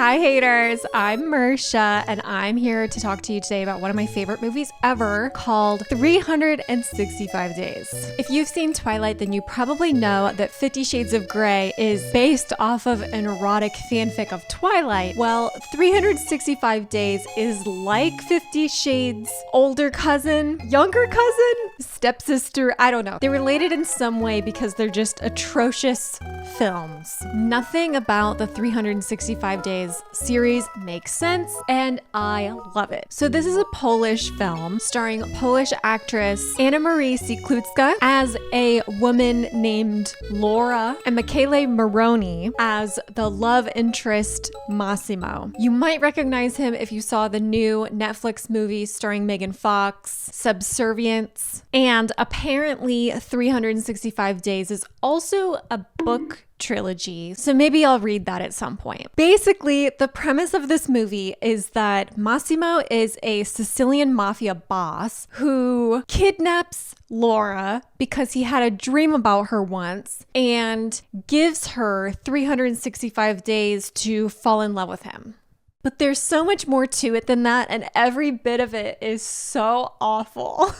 Hi haters, I'm Mursha and I'm here to talk to you today about one of my favorite movies ever called 365 Days. If you've seen Twilight, then you probably know that 50 Shades of Grey is based off of an erotic fanfic of Twilight. Well, 365 Days is like 50 Shades' older cousin, younger cousin, stepsister, I don't know. They're related in some way because they're just atrocious films. Nothing about the 365 Days series makes sense, and I love it. So this is a Polish film starring Polish actress Anna-Marie Sieklucka as a woman named Laura and Michele Morrone as the love interest Massimo. You might recognize him if you saw the new Netflix movie starring Megan Fox, Subservience, and apparently 365 Days is also a book trilogy, so maybe I'll read that at some point. Basically, the premise of this movie is that Massimo is a Sicilian mafia boss who kidnaps Laura because he had a dream about her once and gives her 365 days to fall in love with him. But there's so much more to it than that, and every bit of it is so awful.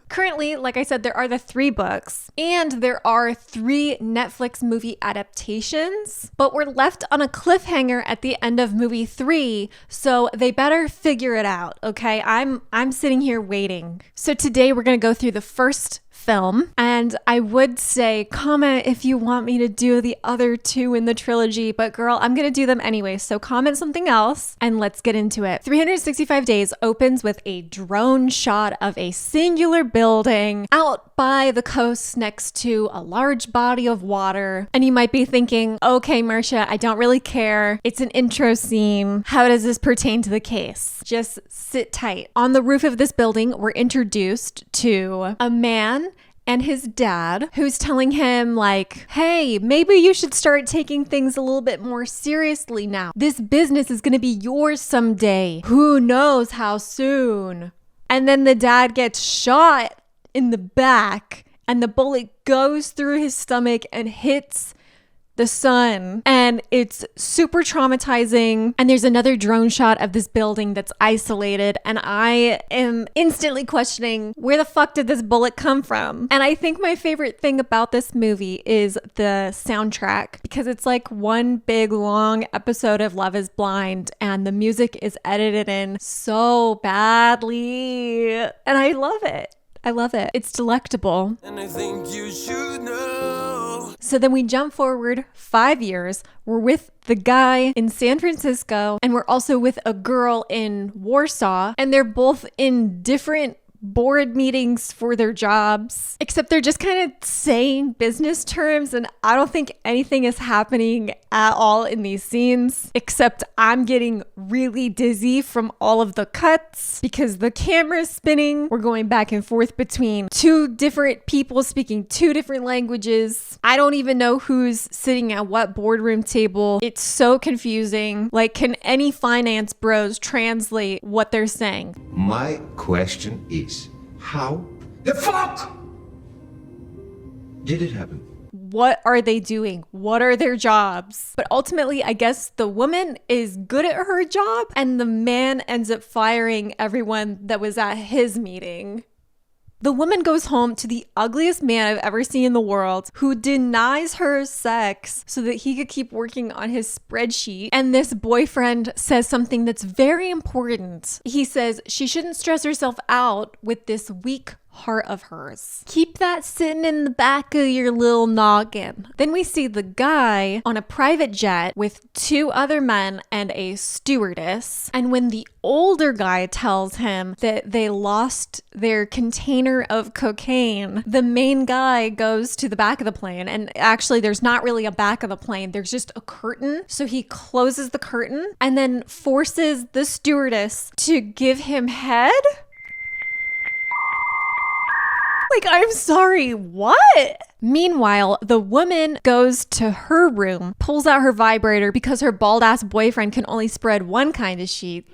Currently, like I said, there are the 3 books, and there are 3 Netflix movie adaptations, but we're left on a cliffhanger at the end of movie 3, so they better figure it out, okay? I'm sitting here waiting. So today we're gonna go through the first film, and I would say comment if you want me to do the other 2 in the trilogy, but girl, I'm gonna do them anyway, so comment something else and let's get into it. 365 Days opens with a drone shot of a singular building out by the coast next to a large body of water, and you might be thinking, okay Mursha, I don't really care, it's an intro scene, how does this pertain to the case? Just sit tight. On the roof of this building, we're introduced to a man and his dad who's telling him like, hey, maybe you should start taking things a little bit more seriously now. This business is going to be yours someday. Who knows how soon? And then the dad gets shot in the back and the bullet goes through his stomach and hits the son, and it's super traumatizing. And there's another drone shot of this building that's isolated, and I am instantly questioning, where the fuck did this bullet come from? And I think my favorite thing about this movie is the soundtrack, because it's like one big long episode of Love is Blind, and the music is edited in so badly, and I love it. I love it. It's delectable. And I think you should know. So then we jump forward 5 years. We're with the guy in San Francisco, and we're also with a girl in Warsaw, and they're both in different board meetings for their jobs, except they're just kind of saying business terms, and I don't think anything is happening at all in these scenes, except I'm getting really dizzy from all of the cuts because the camera's spinning. We're going back and forth between 2 different people speaking 2 different languages. I don't even know who's sitting at what boardroom table. It's so confusing. Like, can any finance bros translate what they're saying? My question is, how the fuck did it happen? What are they doing? What are their jobs? But ultimately, I guess the woman is good at her job, and the man ends up firing everyone that was at his meeting. The woman goes home to the ugliest man I've ever seen in the world, who denies her sex so that he could keep working on his spreadsheet. And this boyfriend says something that's very important. He says she shouldn't stress herself out with this weak heart of hers. Keep that sitting in the back of your little noggin. Then we see the guy on a private jet with 2 other men and a stewardess. And when the older guy tells him that they lost their container of cocaine, the main guy goes to the back of the plane. And actually, there's not really a back of the plane. There's just a curtain. So he closes the curtain and then forces the stewardess to give him head. Like, I'm sorry, what? Meanwhile, the woman goes to her room, pulls out her vibrator because her bald ass boyfriend can only spread one kind of sheet.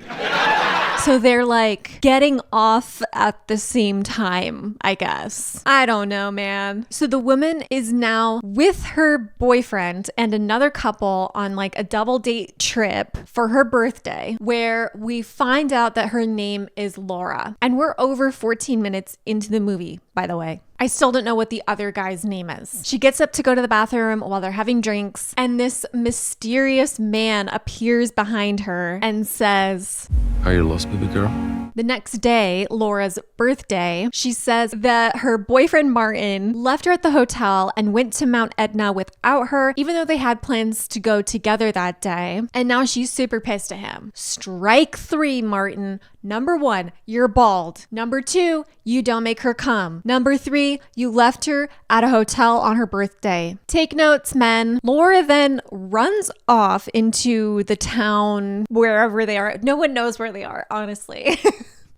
So they're like getting off at the same time, I guess. I don't know, man. So the woman is now with her boyfriend and another couple on like a double date trip for her birthday, where we find out that her name is Laura. And we're over 14 minutes into the movie, by the way. I still don't know what the other guy's name is. She gets up to go to the bathroom while they're having drinks, and this mysterious man appears behind her and says, "Are you lost, baby girl?" The next day, Laura's birthday, she says that her boyfriend Martin left her at the hotel and went to Mount Etna without her, even though they had plans to go together that day. And now she's super pissed at him. Strike 3, Martin. Number 1, you're bald. Number 2, you don't make her come. Number 3, you left her at a hotel on her birthday. Take notes, men. Laura then runs off into the town, wherever they are. No one knows where they are, honestly.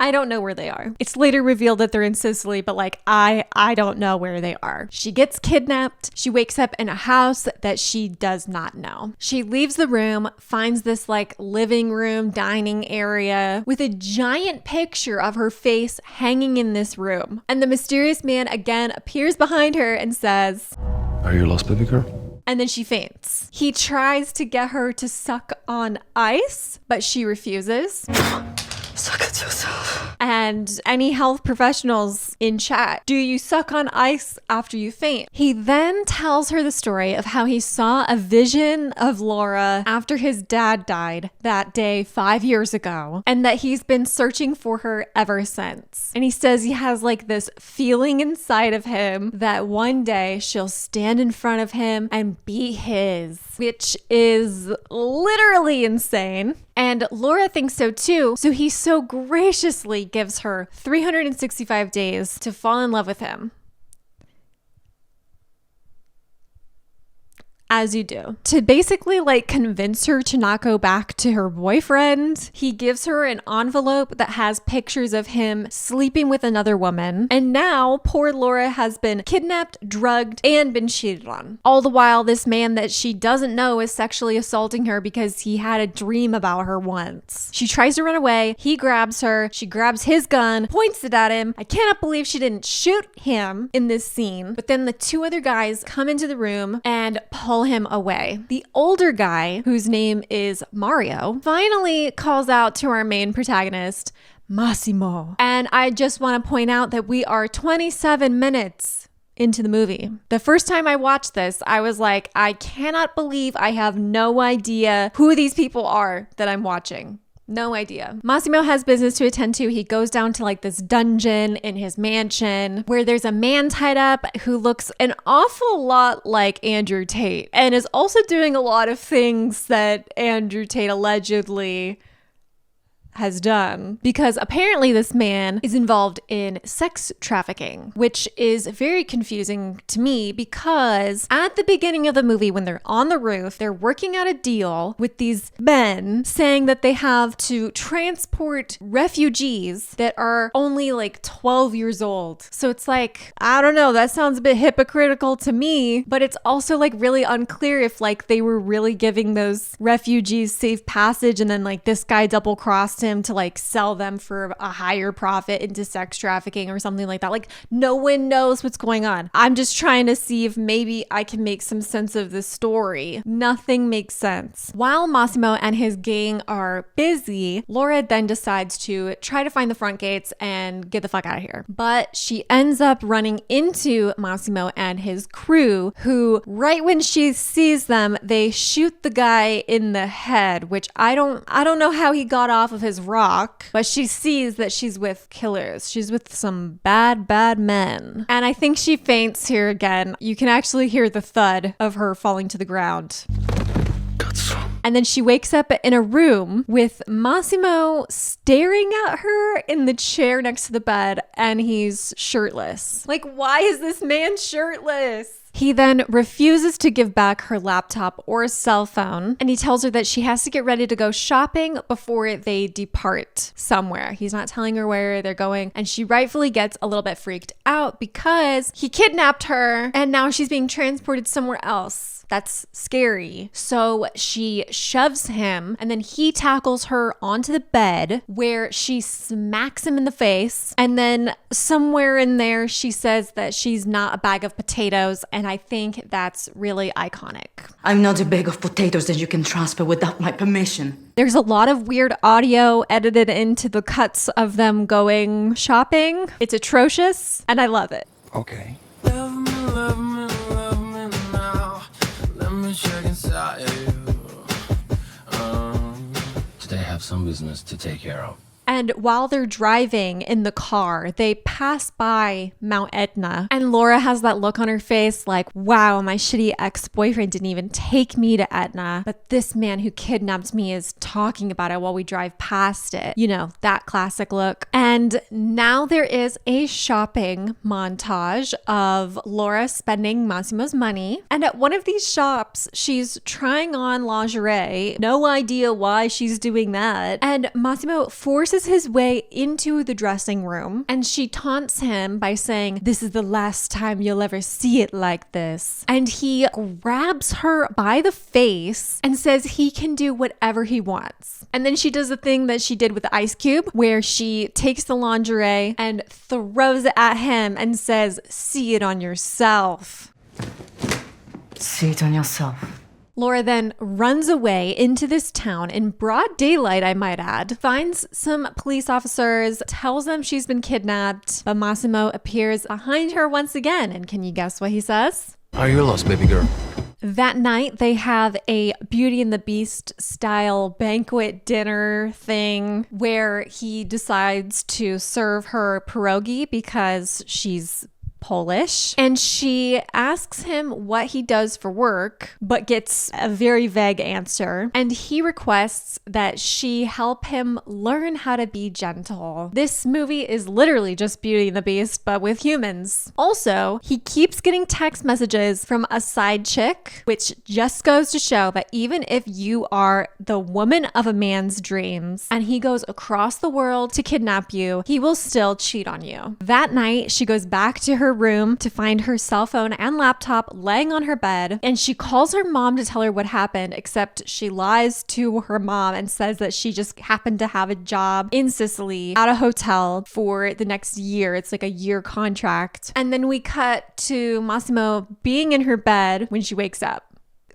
I don't know where they are. It's later revealed that they're in Sicily, but like, I don't know where they are. She gets kidnapped. She wakes up in a house that she does not know. She leaves the room, finds this like living room, dining area with a giant picture of her face hanging in this room. And the mysterious man again appears behind her and says, "Are you lost, baby girl?" And then she faints. He tries to get her to suck on ice, but she refuses. Suck it yourself. And any health professionals in chat, do you suck on ice after you faint? He then tells her the story of how he saw a vision of Laura after his dad died that day 5 years ago, and that he's been searching for her ever since. And he says he has like this feeling inside of him that one day she'll stand in front of him and be his, which is literally insane. And Laura thinks so too, so he so graciously gives her 365 days to fall in love with him. As you do. To basically like convince her to not go back to her boyfriend, he gives her an envelope that has pictures of him sleeping with another woman. And now poor Laura has been kidnapped, drugged, and been cheated on. All the while, this man that she doesn't know is sexually assaulting her because he had a dream about her once. She tries to run away. He grabs her. She grabs his gun, points it at him. I cannot believe she didn't shoot him in this scene. But then the 2 other guys come into the room and pull him away. The older guy, whose name is Mario, finally calls out to our main protagonist, Massimo. And I just want to point out that we are 27 minutes into the movie. The first time I watched this, I was like, I cannot believe I have no idea who these people are that I'm watching. No idea. Massimo has business to attend to. He goes down to like this dungeon in his mansion where there's a man tied up who looks an awful lot like Andrew Tate and is also doing a lot of things that Andrew Tate allegedly has done, because apparently this man is involved in sex trafficking, which is very confusing to me because at the beginning of the movie, when they're on the roof, they're working out a deal with these men saying that they have to transport refugees that are only like 12 years old. So it's like, I don't know, that sounds a bit hypocritical to me, but it's also like really unclear if like they were really giving those refugees safe passage and then like this guy double crossed him to like sell them for a higher profit into sex trafficking or something like that. Like no one knows what's going on. I'm just trying to see if maybe I can make some sense of the story. Nothing makes sense. While Massimo and his gang are busy, Laura then decides to try to find the front gates and get the fuck out of here. But she ends up running into Massimo and his crew, who right when she sees them, they shoot the guy in the head, which I don't know how he got off of his rock, but she sees that she's with killers. She's with some bad men. And I think she faints here again. You can actually hear the thud of her falling to the ground. And then she wakes up in a room with Massimo staring at her in the chair next to the bed, and he's shirtless. Like, why is this man shirtless? He then refuses to give back her laptop or cell phone, and he tells her that she has to get ready to go shopping before they depart somewhere. He's not telling her where they're going, and she rightfully gets a little bit freaked out because he kidnapped her and now she's being transported somewhere else. That's scary. So she shoves him and then he tackles her onto the bed where she smacks him in the face. And then somewhere in there, she says that she's not a bag of potatoes. And I think that's really iconic. I'm not a bag of potatoes that you can transfer without my permission. There's a lot of weird audio edited into the cuts of them going shopping. It's atrocious and I love it. Okay. Love me now. Let me check inside you. Today I have some business to take care of. And while they're driving in the car, they pass by Mount Etna. And Laura has that look on her face like, wow, my shitty ex-boyfriend didn't even take me to Etna. But this man who kidnapped me is talking about it while we drive past it. You know, that classic look. And now there is a shopping montage of Laura spending Massimo's money. And at one of these shops, she's trying on lingerie. No idea why she's doing that. And Massimo forces his way into the dressing room and she taunts him by saying, "This is the last time you'll ever see it like this." And he grabs her by the face and says he can do whatever he wants. And then she does the thing that she did with the ice cube where she takes the lingerie and throws it at him and says, "See it on yourself." See it on yourself. Laura then runs away into this town in broad daylight, I might add, finds some police officers, tells them she's been kidnapped, but Massimo appears behind her once again. And can you guess what he says? Are you lost, baby girl? That night, they have a Beauty and the Beast style banquet dinner thing where he decides to serve her pierogi because she's Polish, and she asks him what he does for work, but gets a very vague answer. And he requests that she help him learn how to be gentle. This movie is literally just Beauty and the Beast, but with humans. Also, he keeps getting text messages from a side chick, which just goes to show that even if you are the woman of a man's dreams and he goes across the world to kidnap you, he will still cheat on you. That night, she goes back to her room to find her cell phone and laptop laying on her bed, and she calls her mom to tell her what happened, except she lies to her mom and says that she just happened to have a job in Sicily at a hotel for the next year. It's like a year contract. And then we cut to Massimo being in her bed when she wakes up.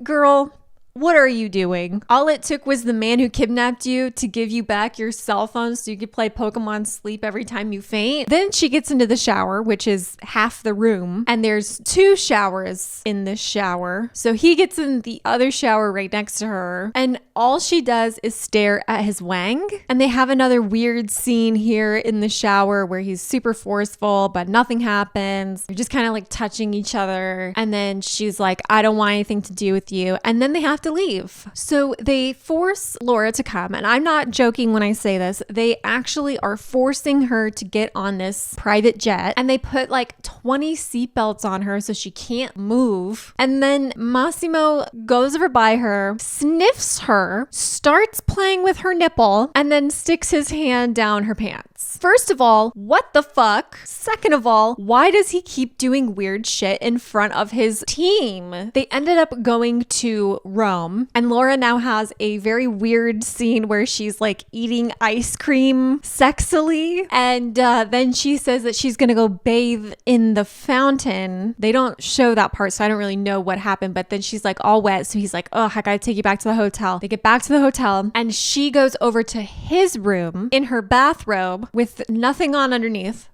Girl, what are you doing? All it took was the man who kidnapped you to give you back your cell phone so you could play Pokemon Sleep every time you faint. Then she gets into the shower, which is half the room, and there's 2 showers in this shower. So he gets in the other shower right next to her, and all she does is stare at his wang. And they have another weird scene here in the shower where he's super forceful, but nothing happens. They're just kind of like touching each other. And then she's like, "I don't want anything to do with you." And then they have to leave. So they force Laura to come. And I'm not joking when I say this. They actually are forcing her to get on this private jet. And they put like 20 seatbelts on her so she can't move. And then Massimo goes over by her, sniffs her, starts playing with her nipple, and then sticks his hand down her pants. First of all, what the fuck? Second of all, why does he keep doing weird shit in front of his team? They ended up going to Rome, and Laura now has a very weird scene where she's like eating ice cream sexily, and then she says that she's gonna go bathe in the fountain. They don't show that part, so I don't really know what happened, but then she's like all wet, so he's like, "Oh, I gotta take you back to the hotel." They get back to the hotel, and she goes over to his room in her bathrobe with nothing on underneath.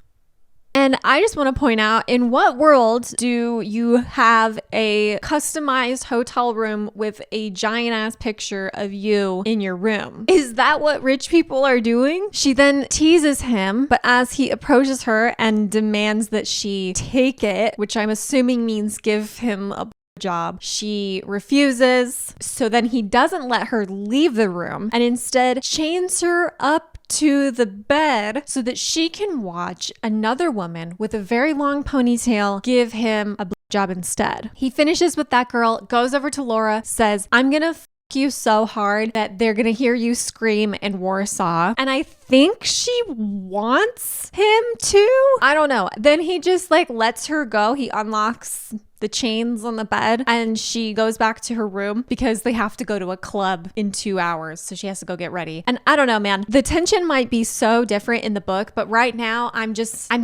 And I just want to point out, in what world do you have a customized hotel room with a giant ass picture of you in your room? Is that what rich people are doing? She then teases him, but as he approaches her and demands that she take it, which I'm assuming means give him a job, she refuses. So then he doesn't let her leave the room and instead chains her up to the bed so that she can watch another woman with a very long ponytail give him a job instead. He finishes with that girl, goes over to Laura, says, "I'm gonna you so hard that they're gonna hear you scream in Warsaw." And I think she wants him to. I don't know. Then he just like lets her go. He unlocks the chains on the bed, and she goes back to her room because they have to go to a club in 2 hours. So she has to go get ready. And I don't know, man, the tension might be so different in the book, but right now I'm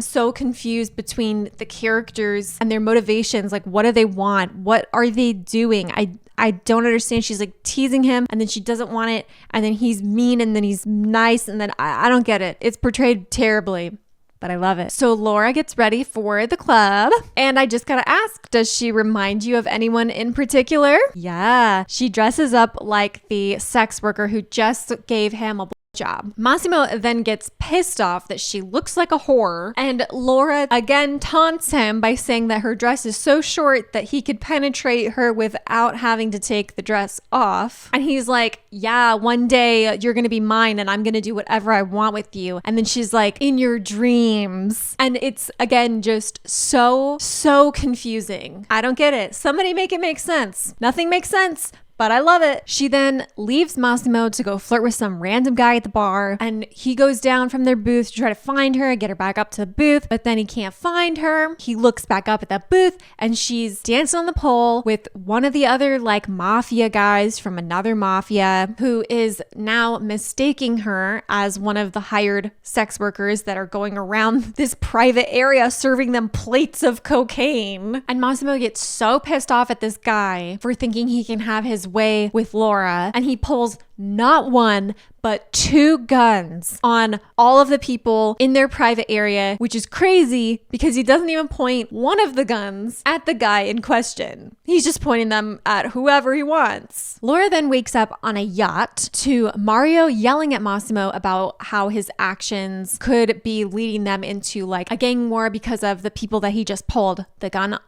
so confused between the characters and their motivations. Like, what do they want? What are they doing? I don't understand. She's like teasing him, and then she doesn't want it, and then he's mean, and then he's nice, and then I don't get it. It's portrayed terribly, but I love it. So Laura gets ready for the club, and I just gotta ask, does she remind you of anyone in particular? Yeah, she dresses up like the sex worker who just gave him a job. Massimo then gets pissed off that she looks like a whore, and Laura again taunts him by saying that her dress is so short that he could penetrate her without having to take the dress off. And he's like, yeah, one day you're gonna be mine and I'm gonna do whatever I want with you. And then she's like, in your dreams. And it's again just so confusing. I don't get it. Somebody make it make sense. Nothing makes sense, but I love it. She then leaves Massimo to go flirt with some random guy at the bar, and he goes down from their booth to try to find her and get her back up to the booth, but then he can't find her. He looks back up at that booth, and she's dancing on the pole with one of the other like mafia guys from another mafia, who is now mistaking her as one of the hired sex workers that are going around this private area serving them plates of cocaine. And Massimo gets so pissed off at this guy for thinking he can have his way with Laura, and he pulls not one but 2 guns on all of the people in their private area, which is crazy because he doesn't even point one of the guns at the guy in question. He's just pointing them at whoever he wants. Laura then wakes up on a yacht to Mario yelling at Massimo about how his actions could be leading them into like a gang war because of the people that he just pulled the guns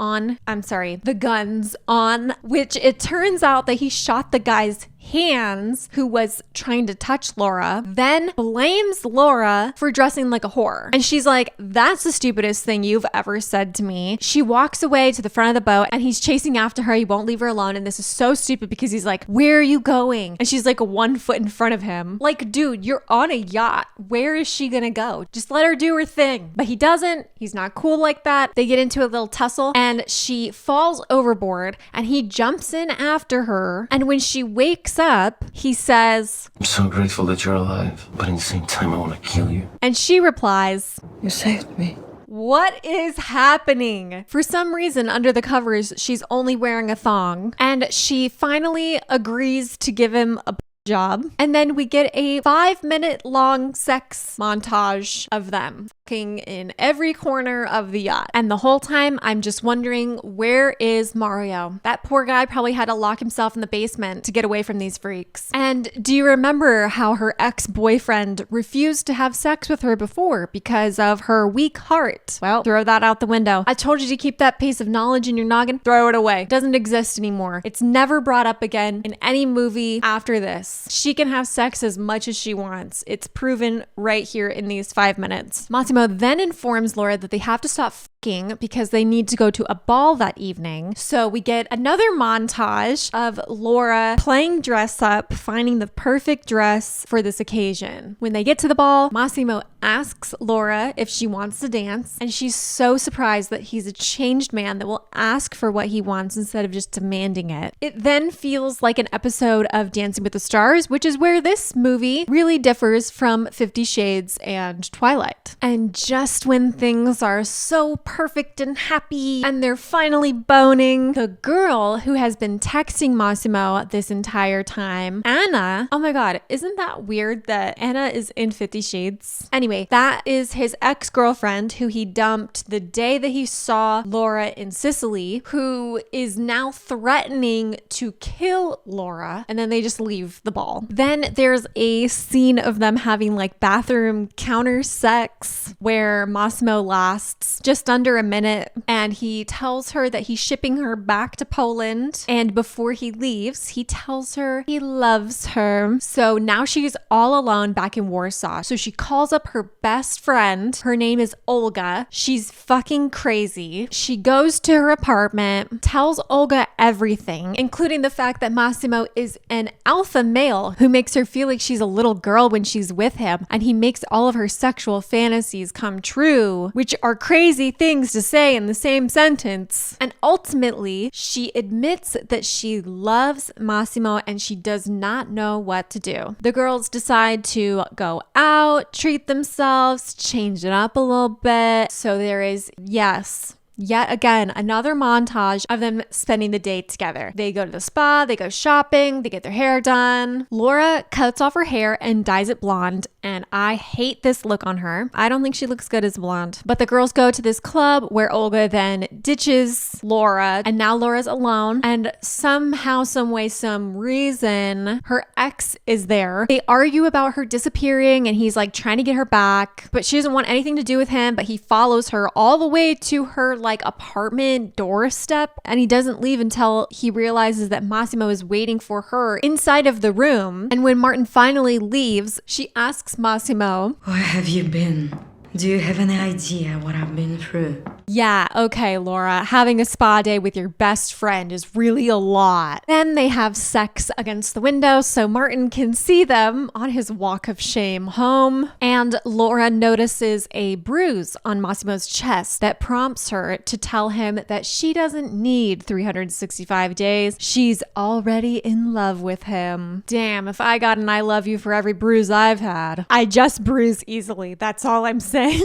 on, which it turns out that he shot the guy's hands who was trying to touch Laura, then blames Laura for dressing like a whore. And she's like, that's the stupidest thing you've ever said to me. She walks away to the front of the boat, and he's chasing after her. He won't leave her alone. And this is so stupid because he's like, where are you going? And she's like 1 foot in front of him. Like, dude, you're on a yacht. Where is she gonna go? Just let her do her thing. But he doesn't. He's not cool like that. They get into a little tussle, and she falls overboard, and he jumps in after her. And when she wakes up, he says, I'm so grateful that you're alive, but at the same time I want to kill you. And she replies, You saved me. what is happening? For some reason, under the covers, she's only wearing a thong, and she finally agrees to give him a job. And then we get a 5-minute long sex montage of them fucking in every corner of the yacht. And the whole time I'm just wondering, where is Mario? That poor guy probably had to lock himself in the basement to get away from these freaks. And do you remember how her ex-boyfriend refused to have sex with her before because of her weak heart? Well, throw that out the window. I told you to keep that piece of knowledge in your noggin. Throw it away. It doesn't exist anymore. It's never brought up again in any movie after this. She can have sex as much as she wants. It's proven right here in these 5 minutes. Massimo then informs Laura that they have to stop fucking because they need to go to a ball that evening. So we get another montage of Laura playing dress up, finding the perfect dress for this occasion. When they get to the ball, Massimo asks Laura if she wants to dance, and she's so surprised that he's a changed man that will ask for what he wants instead of just demanding it. It then feels like an episode of Dancing with the Stars, which is where this movie really differs from 50 Shades and Twilight. And just when things are so perfect and happy and they're finally boning, the girl who has been texting Massimo this entire time, Anna, oh my god, isn't that weird that Anna is in 50 Shades? Anyway, that is his ex-girlfriend who he dumped the day that he saw Laura in Sicily, who is now threatening to kill Laura, and then they just leave the ball. Then there's a scene of them having like bathroom counter sex where Massimo lasts just under a minute, and he tells her that he's shipping her back to Poland, and before he leaves he tells her he loves her. So now she's all alone back in Warsaw, so she calls up her best friend. Her name is Olga. She's fucking crazy. She goes to her apartment, tells Olga everything, including the fact that Massimo is an alpha male who makes her feel like she's a little girl when she's with him, and he makes all of her sexual fantasies come true, which are crazy things things to say in the same sentence. And ultimately, she admits that she loves Massimo and she does not know what to do. The girls decide to go out, treat themselves, change it up a little bit. So there is, yes, yet again, another montage of them spending the day together. They go to the spa, they go shopping, they get their hair done. Laura cuts off her hair and dyes it blonde, and I hate this look on her. I don't think she looks good as blonde. But the girls go to this club where Olga then ditches Laura, and now Laura's alone. And somehow, some way, some reason, her ex is there. They argue about her disappearing, and he's like trying to get her back, but she doesn't want anything to do with him, but he follows her all the way to her like apartment doorstep, and he doesn't leave until he realizes that Massimo is waiting for her inside of the room. And when Martin finally leaves, she asks Massimo, Where have you been? Do you have any idea what I've been through? yeah, okay, Laura, having a spa day with your best friend is really a lot. Then they have sex against the window so Martin can see them on his walk of shame home. And Laura notices a bruise on Massimo's chest that prompts her to tell him that she doesn't need 365 days. She's already in love with him. Damn, if I got an I love you for every bruise I've had. I just bruise easily, that's all I'm saying.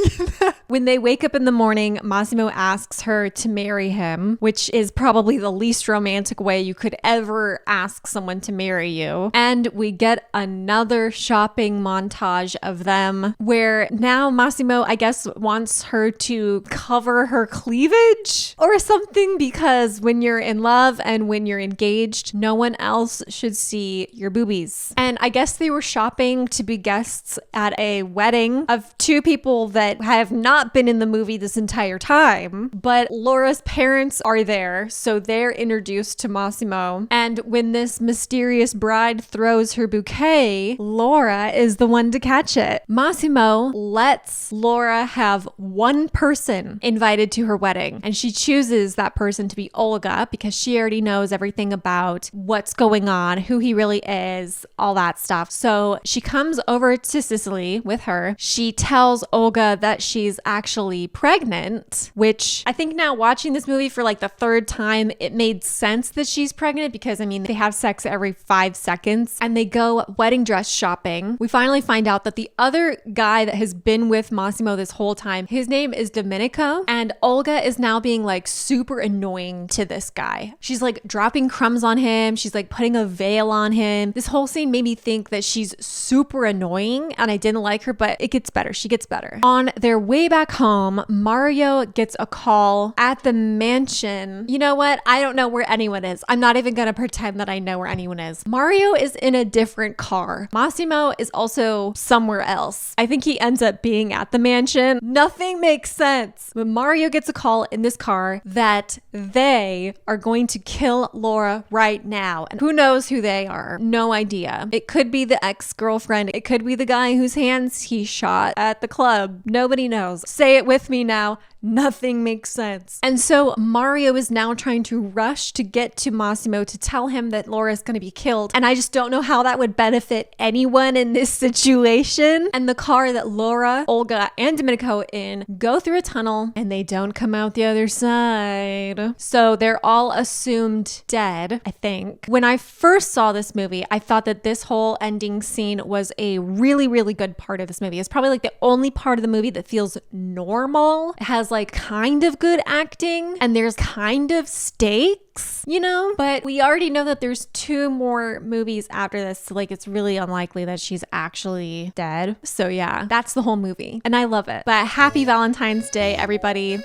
When they wake up in the morning, Massimo asks her to marry him, which is probably the least romantic way you could ever ask someone to marry you. And we get another shopping montage of them where now Massimo, I guess, wants her to cover her cleavage or something, because when you're in love and when you're engaged, no one else should see your boobies. And I guess they were shopping to be guests at a wedding of two people that have not been in the movie this entire time, but Laura's parents are there, so they're introduced to Massimo. And when this mysterious bride throws her bouquet, Laura is the one to catch it. Massimo lets Laura have one person invited to her wedding, and she chooses that person to be Olga because she already knows everything about what's going on, who he really is, all that stuff. So she comes over to Sicily with her. She tells Olga that she's actually pregnant, which I think now watching this movie for like the third time, it made sense that she's pregnant because I mean, they have sex every 5 seconds and they go wedding dress shopping. We finally find out that the other guy that has been with Massimo this whole time, his name is Domenico, and Olga is now being like super annoying to this guy. She's like dropping crumbs on him. She's like putting a veil on him. This whole scene made me think that she's super annoying and I didn't like her, but it gets better. She gets better. On their way back home, Mario gets a call at the mansion. You know what? I don't know where anyone is. I'm not even going to pretend that I know where anyone is. Mario is in a different car. Massimo is also somewhere else. I think he ends up being at the mansion. Nothing makes sense. But Mario gets a call in this car that they are going to kill Laura right now. And who knows who they are? No idea. It could be the ex-girlfriend. It could be the guy whose hands he shot at the club. Nobody knows. Say it with me now. Nothing makes sense. And so Mario is now trying to rush to get to Massimo to tell him that Laura is going to be killed. And I just don't know how that would benefit anyone in this situation. And the car that Laura, Olga, and Domenico in go through a tunnel and they don't come out the other side. So they're all assumed dead, I think. When I first saw this movie, I thought that this whole ending scene was a really, really good part of this movie. It's probably like the only part of the movie that feels normal. It has like kind of good acting and there's kind of stakes, you know, but we already know that there's 2 more movies after this, so like it's really unlikely that she's actually dead. So yeah, that's the whole movie and I love it. But happy Valentine's Day, everybody.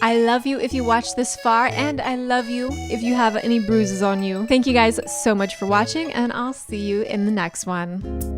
I love you if you watched this far, and I love you if you have any bruises on you. Thank you guys so much for watching, and I'll see you in the next one.